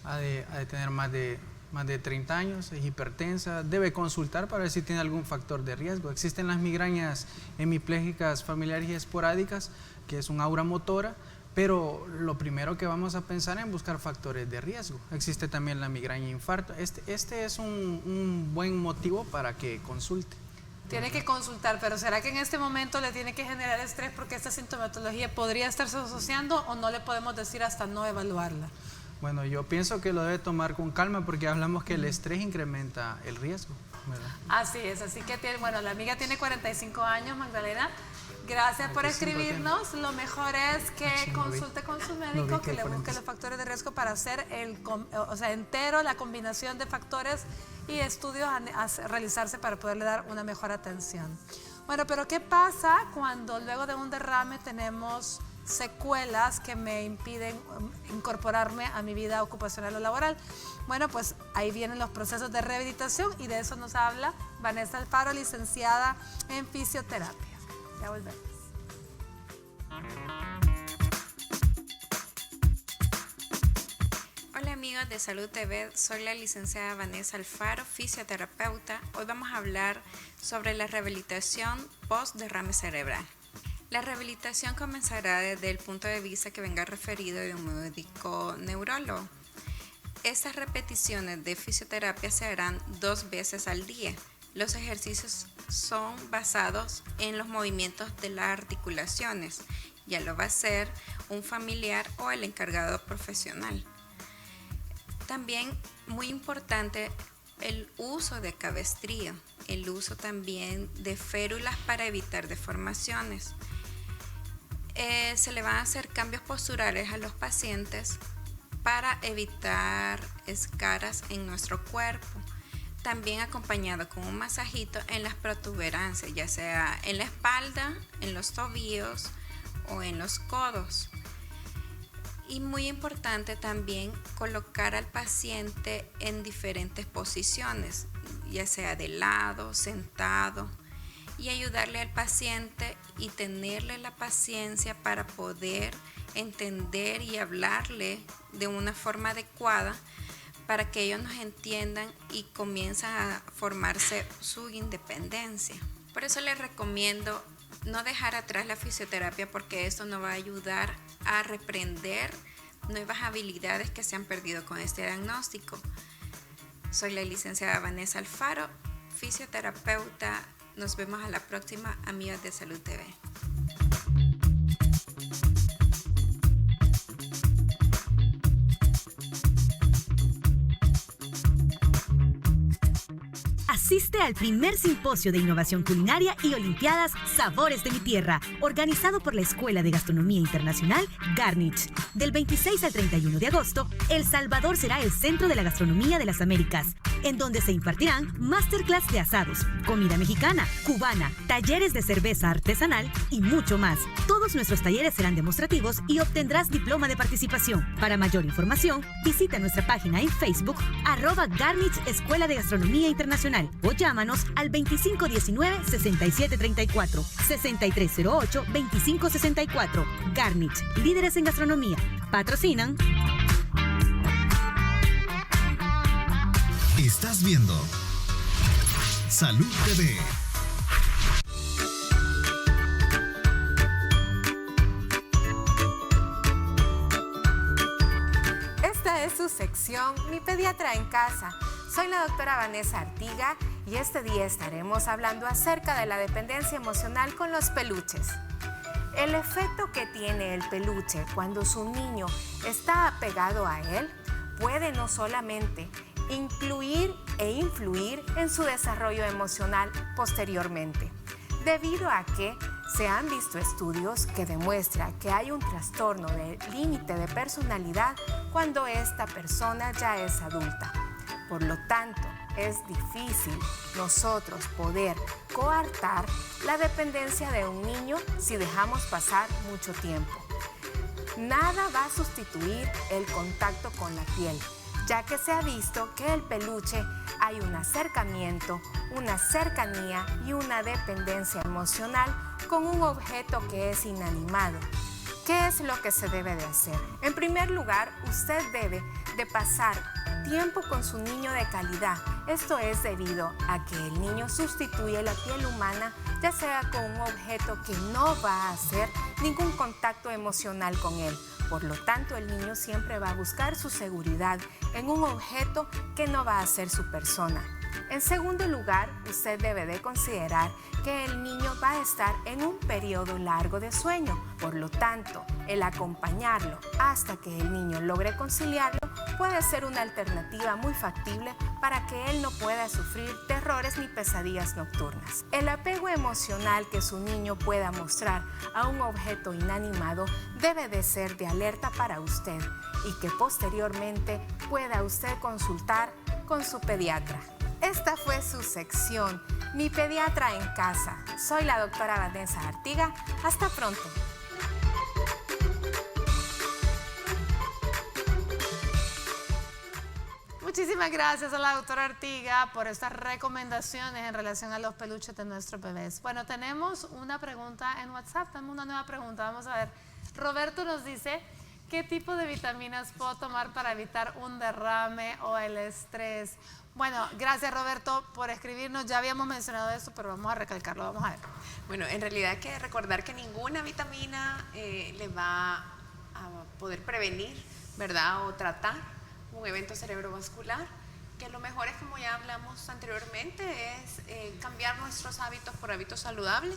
ha de tener más de 30 años, es hipertensa, debe consultar para ver si tiene algún factor de riesgo. Existen las migrañas hemiplégicas familiares y esporádicas, que es un aura motora, pero lo primero que vamos a pensar es en buscar factores de riesgo. Existe también la migraña infarto. Este es un buen motivo para que consulte. Tiene que consultar, pero ¿será que en este momento le tiene que generar estrés porque esta sintomatología podría estarse asociando o no le podemos decir hasta no evaluarla? Bueno, yo pienso que lo debe tomar con calma porque hablamos que el estrés incrementa el riesgo, ¿verdad? Así es, así que bueno, la amiga tiene 45 años, Magdalena. Gracias por escribirnos. Lo mejor es que consulte con su médico, que le busque los factores de riesgo para hacer entero la combinación de factores y estudios a realizarse para poderle dar una mejor atención. Bueno, pero ¿qué pasa cuando luego de un derrame tenemos secuelas que me impiden incorporarme a mi vida ocupacional o laboral? Bueno, pues ahí vienen los procesos de rehabilitación y de eso nos habla Vanessa Alfaro, licenciada en fisioterapia. Ya volvemos. Hola amigos de Salud TV, soy la licenciada Vanessa Alfaro, fisioterapeuta. Hoy vamos a hablar sobre la rehabilitación post-derrame cerebral. La rehabilitación comenzará desde el punto de vista que venga referido de un médico neurólogo. Estas repeticiones de fisioterapia se harán 2 veces al día. Los ejercicios son basados en los movimientos de las articulaciones. Ya lo va a hacer un familiar o el encargado profesional. También muy importante el uso de cabestrillo, el uso también de férulas para evitar deformaciones. Se le van a hacer cambios posturales a los pacientes para evitar escaras en nuestro cuerpo. También acompañado con un masajito en las protuberancias, ya sea en la espalda, en los tobillos o en los codos. Y muy importante también colocar al paciente en diferentes posiciones, ya sea de lado, sentado, y ayudarle al paciente y tenerle la paciencia para poder entender y hablarle de una forma adecuada para que ellos nos entiendan y comiencen a formarse su independencia. Por eso les recomiendo no dejar atrás la fisioterapia, porque esto nos va a ayudar a reprender nuevas habilidades que se han perdido con este diagnóstico. Soy la licenciada Vanessa Alfaro, fisioterapeuta. Nos vemos a la próxima, amigos de Salud TV. Asiste al primer simposio de innovación culinaria y olimpiadas Sabores de mi Tierra, organizado por la Escuela de Gastronomía Internacional Garnich. Del 26 al 31 de agosto, El Salvador será el centro de la gastronomía de las Américas, en donde se impartirán masterclass de asados, comida mexicana, cubana, talleres de cerveza artesanal y mucho más. Todos nuestros talleres serán demostrativos y obtendrás diploma de participación. Para mayor información, visita nuestra página en Facebook, @Garnich Escuela de Gastronomía Internacional, o llámanos al 2519-6734, 6308-2564. Garnich, líderes en gastronomía. Patrocinan. Estás viendo Salud TV. Esta es su sección Mi Pediatra en Casa. Soy la doctora Vanessa Artiga y este día estaremos hablando acerca de la dependencia emocional con los peluches. El efecto que tiene el peluche cuando su niño está apegado a él puede no solamente incluir e influir en su desarrollo emocional posteriormente, debido a que se han visto estudios que demuestran que hay un trastorno de límite de personalidad cuando esta persona ya es adulta. Por lo tanto, es difícil nosotros poder coartar la dependencia de un niño si dejamos pasar mucho tiempo. Nada va a sustituir el contacto con la piel, ya que se ha visto que el peluche hay un acercamiento, una cercanía y una dependencia emocional con un objeto que es inanimado. ¿Qué es lo que se debe de hacer? En primer lugar, usted debe de pasar tiempo con su niño de calidad. Esto es debido a que el niño sustituye la piel humana, ya sea con un objeto que no va a hacer ningún contacto emocional con él. Por lo tanto, el niño siempre va a buscar su seguridad en un objeto que no va a ser su persona. En segundo lugar, usted debe de considerar que el niño va a estar en un periodo largo de sueño. Por lo tanto, el acompañarlo hasta que el niño logre conciliarlo puede ser una alternativa muy factible para que él no pueda sufrir terrores ni pesadillas nocturnas. El apego emocional que su niño pueda mostrar a un objeto inanimado debe de ser de alerta para usted y que posteriormente pueda usted consultar con su pediatra. Esta fue su sección, Mi Pediatra en Casa. Soy la doctora Vanessa Artiga. Hasta pronto. Muchísimas gracias a la doctora Artiga por estas recomendaciones en relación a los peluches de nuestros bebés. Bueno, tenemos una pregunta en WhatsApp, tenemos una nueva pregunta. Vamos a ver. Roberto nos dice, ¿qué tipo de vitaminas puedo tomar para evitar un derrame o el estrés? Bueno, gracias Roberto por escribirnos. Ya habíamos mencionado eso, pero vamos a recalcarlo. Vamos a ver. Bueno, en realidad hay que recordar que ninguna vitamina le va a poder prevenir, ¿verdad? O tratar un evento cerebrovascular, que lo mejor es, como ya hablamos anteriormente, es cambiar nuestros hábitos por hábitos saludables.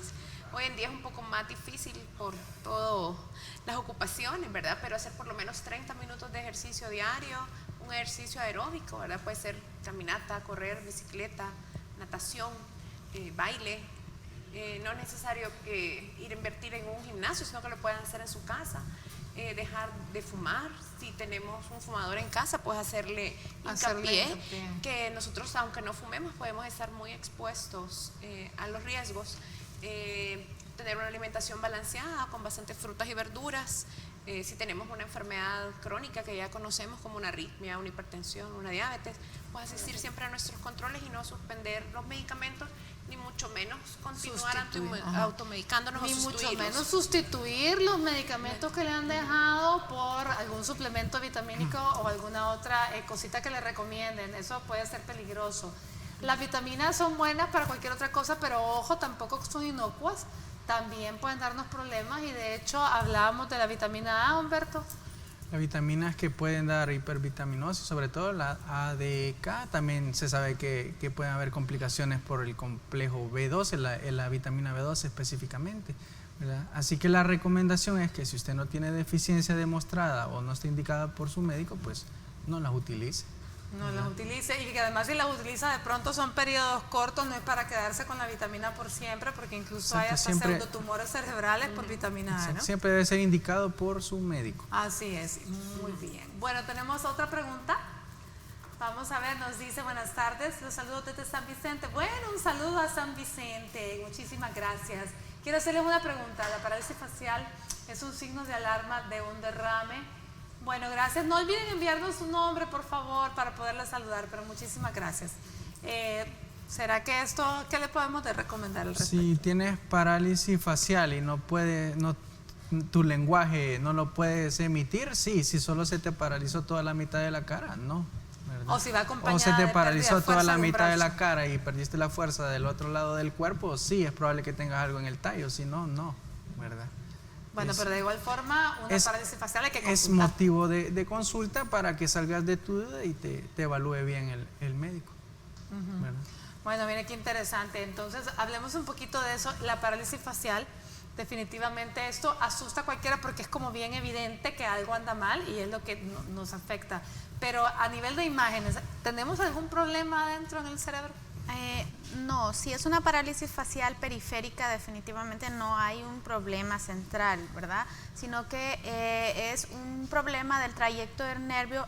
Hoy en día es un poco más difícil por todas las ocupaciones, ¿verdad? Pero hacer por lo menos 30 minutos de ejercicio diario, un ejercicio aeróbico, ¿verdad? Puede ser caminata, correr, bicicleta, natación, baile. No es necesario ir a invertir en un gimnasio, sino que lo pueden hacer en su casa. Dejar de fumar, si tenemos un fumador en casa, pues hacerle hincapié que nosotros, aunque no fumemos, podemos estar muy expuestos a los riesgos. Tener una alimentación balanceada con bastantes frutas y verduras. Si tenemos una enfermedad crónica que ya conocemos como una arritmia, una hipertensión, una diabetes, pues asistir siempre a nuestros controles y no suspender los medicamentos, ni mucho menos continuar automedicándonos ni o sustituirlos. mucho menos sustituir los medicamentos que le han dejado por algún suplemento vitamínico o alguna otra cosita que le recomienden. Eso puede ser peligroso. Las vitaminas son buenas para cualquier otra cosa, pero ojo, tampoco son inocuas. También pueden darnos problemas y de hecho hablábamos de la vitamina A, Humberto. Las vitaminas que pueden dar hipervitaminosis, sobre todo la A, D, E, K, también se sabe que pueden haber complicaciones por el complejo B12, la vitamina B12 específicamente, ¿verdad? Así que la recomendación es que si usted no tiene deficiencia demostrada o no está indicada por su médico, pues no las utilice. No las utilice, y que además si las utiliza de pronto son periodos cortos, no es para quedarse con la vitamina por siempre, porque incluso hay hasta pseudotumores cerebrales por vitamina A, ¿no? Siempre debe ser indicado por su médico. Así es, muy bien. Bueno, tenemos otra pregunta. Vamos a ver, nos dice, buenas tardes, los saludos desde San Vicente. Bueno, un saludo a San Vicente, muchísimas gracias. Quiero hacerles una pregunta, ¿la parálisis facial es un signo de alarma de un derrame? Bueno, gracias. No olviden enviarnos su nombre, por favor, para poderle saludar, pero muchísimas gracias. ¿Será que esto, qué le podemos recomendar al respecto? Si tienes parálisis facial y tu lenguaje no lo puedes emitir, sí. Si solo se te paralizó toda la mitad de la cara, no. ¿verdad? O si va acompañada o se te de paralizó toda la mitad de la brazo. cara y perdiste la fuerza del otro lado del cuerpo, sí, es probable que tengas algo en el tallo, si no, no, ¿verdad? Bueno, pero de igual forma, una parálisis facial hay que consultar. Es motivo de consulta para que salgas de tu duda y te evalúe bien el médico. ¿verdad? Bueno, mire qué interesante. Entonces, hablemos un poquito de eso. La parálisis facial, definitivamente esto asusta a cualquiera porque es como bien evidente que algo anda mal y es lo que nos afecta. Pero a nivel de imágenes, ¿tenemos algún problema adentro en el cerebro? No, si es una parálisis facial periférica, definitivamente no hay un problema central, ¿verdad? Sino que es un problema del trayecto del nervio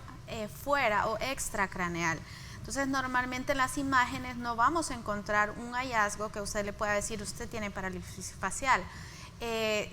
fuera o extracraneal. Entonces, normalmente en las imágenes no vamos a encontrar un hallazgo que usted le pueda decir, usted tiene parálisis facial.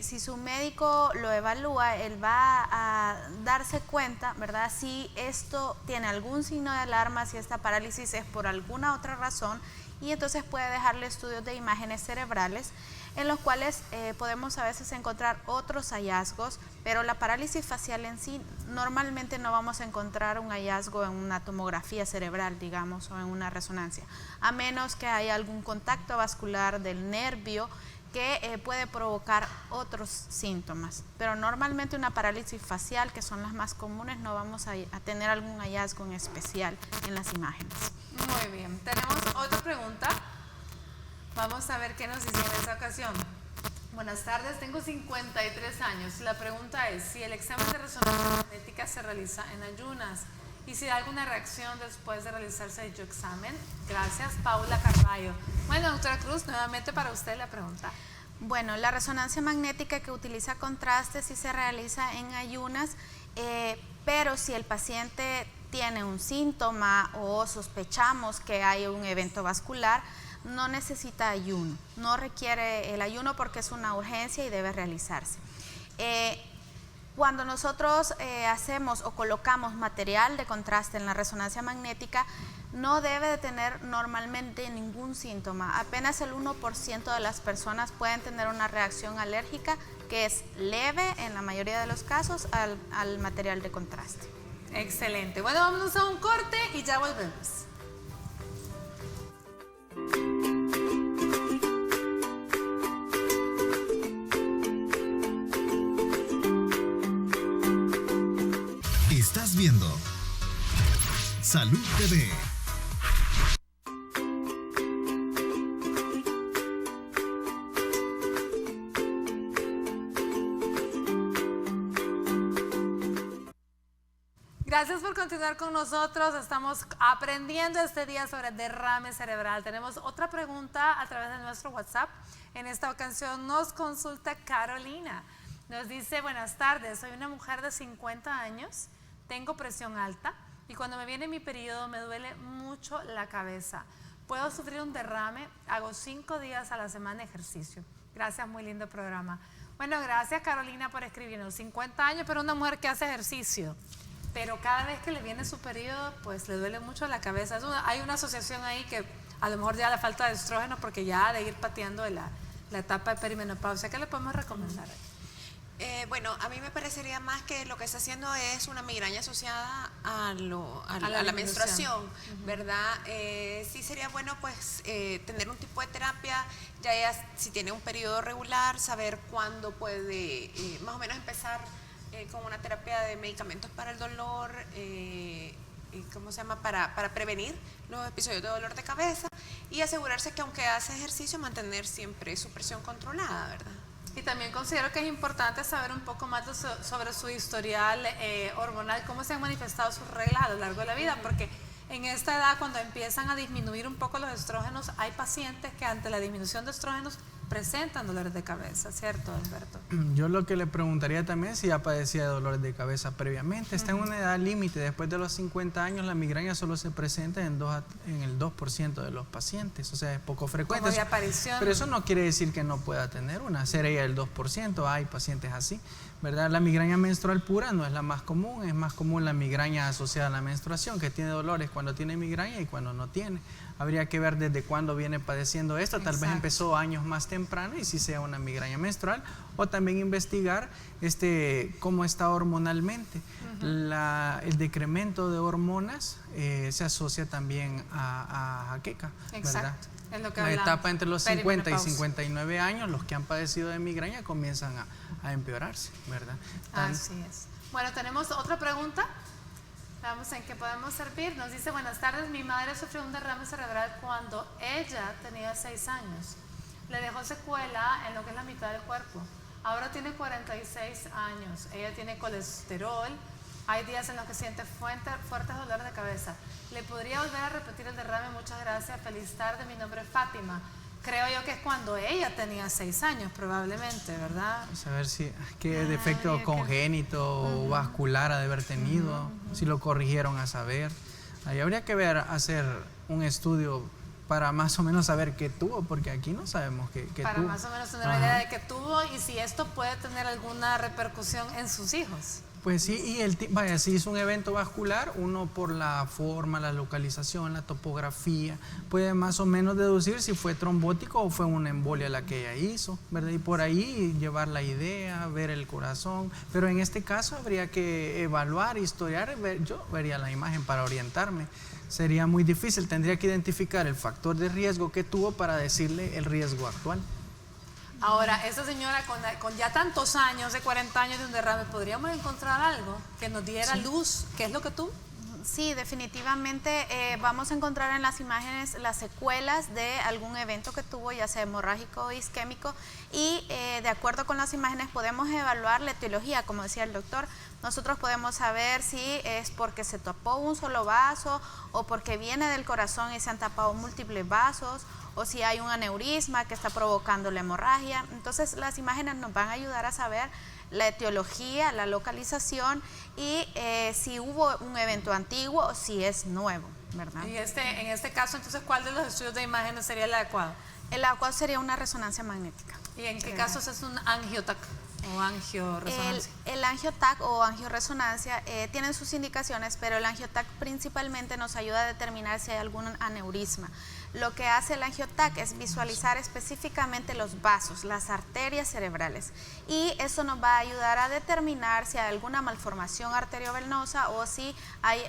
Si su médico lo evalúa, él va a darse cuenta, ¿verdad? Si esto tiene algún signo de alarma, si esta parálisis es por alguna otra razón, y entonces puede dejarle estudios de imágenes cerebrales en los cuales podemos a veces encontrar otros hallazgos, pero la parálisis facial en sí normalmente no vamos a encontrar un hallazgo en una tomografía cerebral, digamos, o en una resonancia, a menos que haya algún contacto vascular del nervio que puede provocar otros síntomas, pero normalmente una parálisis facial, que son las más comunes, no vamos a tener algún hallazgo en especial en las imágenes. Muy bien, tenemos otra pregunta. Vamos a ver qué nos dice en esta ocasión. Buenas tardes, tengo 53 años. La pregunta es, si el examen de resonancia magnética se realiza en ayunas y si da alguna reacción después de realizarse dicho examen. Gracias, Paula Carballo. Bueno, doctora Cruz, nuevamente para usted la pregunta. Bueno, la resonancia magnética que utiliza contraste sí se realiza en ayunas, pero si el paciente tiene un síntoma o sospechamos que hay un evento vascular, no necesita ayuno, no requiere el ayuno porque es una urgencia y debe realizarse. Cuando nosotros hacemos o colocamos material de contraste en la resonancia magnética, no debe de tener normalmente ningún síntoma. Apenas el 1% de las personas pueden tener una reacción alérgica que es leve en la mayoría de los casos al material de contraste. Excelente. Bueno, vámonos a un corte y ya volvemos. Estás viendo Salud TV. Gracias por continuar con nosotros. Estamos aprendiendo este día sobre derrame cerebral. Tenemos otra pregunta a través de nuestro WhatsApp. En esta ocasión nos consulta Carolina. Nos dice, buenas tardes, soy una mujer de 50 años, tengo presión alta y cuando me viene mi periodo me duele mucho la cabeza. Puedo sufrir un derrame, hago 5 días a la semana ejercicio. Gracias, muy lindo programa. Bueno, gracias Carolina por escribirnos. 50 años, pero una mujer que hace ejercicio. Pero cada vez que le viene su periodo, pues le duele mucho la cabeza. Hay una asociación ahí que a lo mejor ya la falta de estrógeno, porque ya de ir pateando la etapa de perimenopausia. ¿Qué le podemos recomendar? Bueno, a mí me parecería más que lo que está haciendo es una migraña asociada a la menstruación, ¿verdad? Sí sería bueno pues tener un tipo de terapia, ya si tiene un periodo regular, saber cuándo puede más o menos empezar con una terapia de medicamentos para el dolor, ¿cómo se llama? Para prevenir los episodios de dolor de cabeza y asegurarse que aunque hace ejercicio, mantener siempre su presión controlada, ¿verdad? Y también considero que es importante saber un poco más sobre su historial hormonal, cómo se han manifestado sus reglas a lo largo de la vida, porque en esta edad, cuando empiezan a disminuir un poco los estrógenos, hay pacientes que ante la disminución de estrógenos presentan dolores de cabeza, ¿cierto, Alberto? Yo lo que le preguntaría también si ya padecía de dolores de cabeza previamente. Está en una edad límite. Después de los 50 años la migraña solo se presenta en el 2% de los pacientes, o sea, es poco frecuente. Como de aparición. Pero eso no quiere decir que no pueda tener una. Sería el 2%, hay pacientes así, ¿verdad? La migraña menstrual pura no es la más común, es más común la migraña asociada a la menstruación, que tiene dolores cuando tiene migraña y cuando no tiene. Habría que ver desde cuándo viene padeciendo esto, tal vez empezó años más temprano y si sea una migraña menstrual, o también investigar cómo está hormonalmente. El decremento de hormonas se asocia también a jaqueca, ¿verdad? Es lo que la hablamos. etapa entre los 50 y 59 años, los que han padecido de migraña comienzan a empeorarse, ¿verdad? Así es. Bueno, tenemos otra pregunta. Vamos en qué podemos servir. Nos dice, buenas tardes, mi madre sufrió un derrame cerebral cuando ella tenía 6 años. Le dejó secuela en lo que es la mitad del cuerpo. Ahora tiene 46 años. Ella tiene colesterol. Hay días en los que siente fuertes dolores de cabeza. ¿Le podría volver a repetir el derrame? Muchas gracias. Feliz tarde. Mi nombre es Fátima. Creo yo que es cuando ella tenía 6 años, probablemente, ¿verdad? Vamos a ver qué defecto congénito o vascular ha de haber tenido, si lo corrigieron a saber. Ahí habría que hacer un estudio para más o menos saber qué tuvo, porque aquí no sabemos qué tuvo. Para más o menos tener una idea de qué tuvo y si esto puede tener alguna repercusión en sus hijos. Pues sí, y si hizo un evento vascular, uno por la forma, la localización, la topografía, puede más o menos deducir si fue trombótico o fue una embolia la que ella hizo, ¿verdad? Y por ahí llevar la idea, ver el corazón, pero en este caso habría que evaluar, historiar, yo vería la imagen para orientarme. Sería muy difícil, tendría que identificar el factor de riesgo que tuvo para decirle el riesgo actual. Ahora, esta señora con ya tantos años, de 40 años de un derrame, ¿podríamos encontrar algo que nos diera luz? ¿Qué es lo que tuvo? Sí, definitivamente vamos a encontrar en las imágenes las secuelas de algún evento que tuvo, ya sea hemorrágico o isquémico, y de acuerdo con las imágenes podemos evaluar la etiología, como decía el doctor. Nosotros podemos saber si es porque se tapó un solo vaso o porque viene del corazón y se han tapado múltiples vasos, o si hay un aneurisma que está provocando la hemorragia. Entonces las imágenes nos van a ayudar a saber la etiología, la localización y si hubo un evento antiguo o si es nuevo, ¿verdad? Y en este caso, entonces, ¿cuál de los estudios de imágenes sería el adecuado? El adecuado sería una resonancia magnética. ¿Y en qué casos es un angiotac o angioresonancia? El angiotac o angioresonancia tienen sus indicaciones, pero el angiotac principalmente nos ayuda a determinar si hay algún aneurisma. Lo que hace el angiotac es visualizar específicamente los vasos, las arterias cerebrales, y eso nos va a ayudar a determinar si hay alguna malformación arteriovenosa o si hay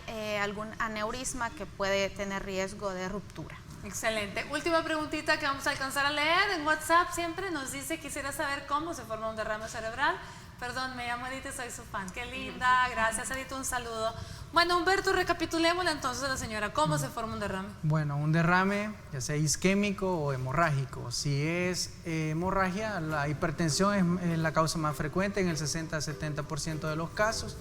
algún aneurisma que puede tener riesgo de ruptura. Excelente. Última preguntita que vamos a alcanzar a leer en WhatsApp. Siempre nos dice: quisiera saber cómo se forma un derrame cerebral. Perdón, me llamo Edith y soy su fan. Qué linda, gracias Edith, un saludo. Bueno, Humberto, recapitulémosle entonces a la señora, ¿cómo se forma un derrame? Bueno, un derrame, ya sea isquémico o hemorrágico. Si es hemorragia, la hipertensión es la causa más frecuente en el 60-70% de los casos.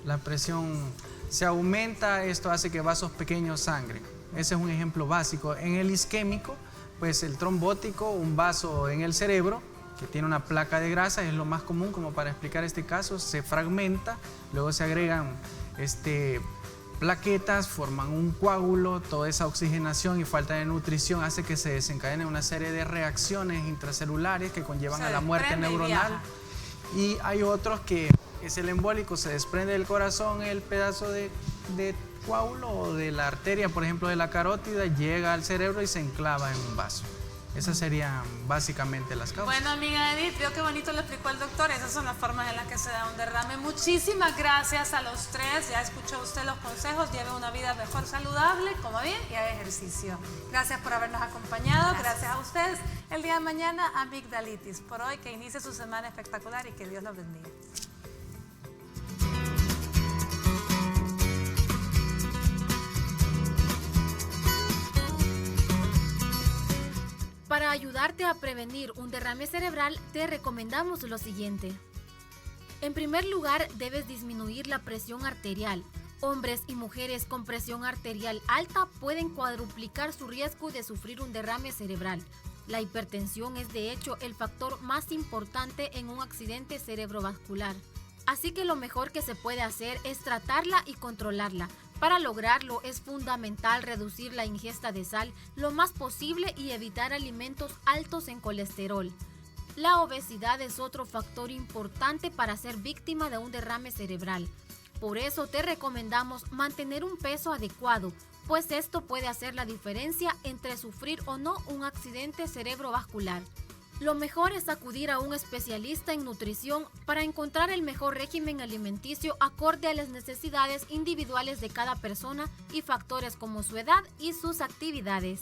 La presión se aumenta, esto hace que vasos pequeños sangren. Ese es un ejemplo básico. En el isquémico, pues el trombótico, un vaso en el cerebro que tiene una placa de grasa, es lo más común como para explicar este caso, se fragmenta, luego se agregan plaquetas, forman un coágulo, toda esa oxigenación y falta de nutrición hace que se desencadene una serie de reacciones intracelulares que conllevan a la muerte neuronal. Y hay otros que es el embólico, se desprende del corazón el pedazo de coágulo o de la arteria, por ejemplo de la carótida, llega al cerebro y se enclava en un vaso. Esas serían básicamente las causas. Bueno, amiga Edith, veo qué bonito lo explicó el doctor. Esas son las formas en las que se da un derrame. Muchísimas gracias a los tres. Ya escuchó usted los consejos. Lleve una vida mejor, saludable, coma bien y haga ejercicio. Gracias por habernos acompañado. Gracias a ustedes. El día de mañana, amigdalitis. Por hoy, que inicie su semana espectacular y que Dios los bendiga. Para ayudarte a prevenir un derrame cerebral, te recomendamos lo siguiente. En primer lugar, debes disminuir la presión arterial. Hombres y mujeres con presión arterial alta pueden cuadruplicar su riesgo de sufrir un derrame cerebral. La hipertensión es de hecho el factor más importante en un accidente cerebrovascular. Así que lo mejor que se puede hacer es tratarla y controlarla. Para lograrlo es fundamental reducir la ingesta de sal lo más posible y evitar alimentos altos en colesterol. La obesidad es otro factor importante para ser víctima de un derrame cerebral. Por eso te recomendamos mantener un peso adecuado, pues esto puede hacer la diferencia entre sufrir o no un accidente cerebrovascular. Lo mejor es acudir a un especialista en nutrición para encontrar el mejor régimen alimenticio acorde a las necesidades individuales de cada persona y factores como su edad y sus actividades.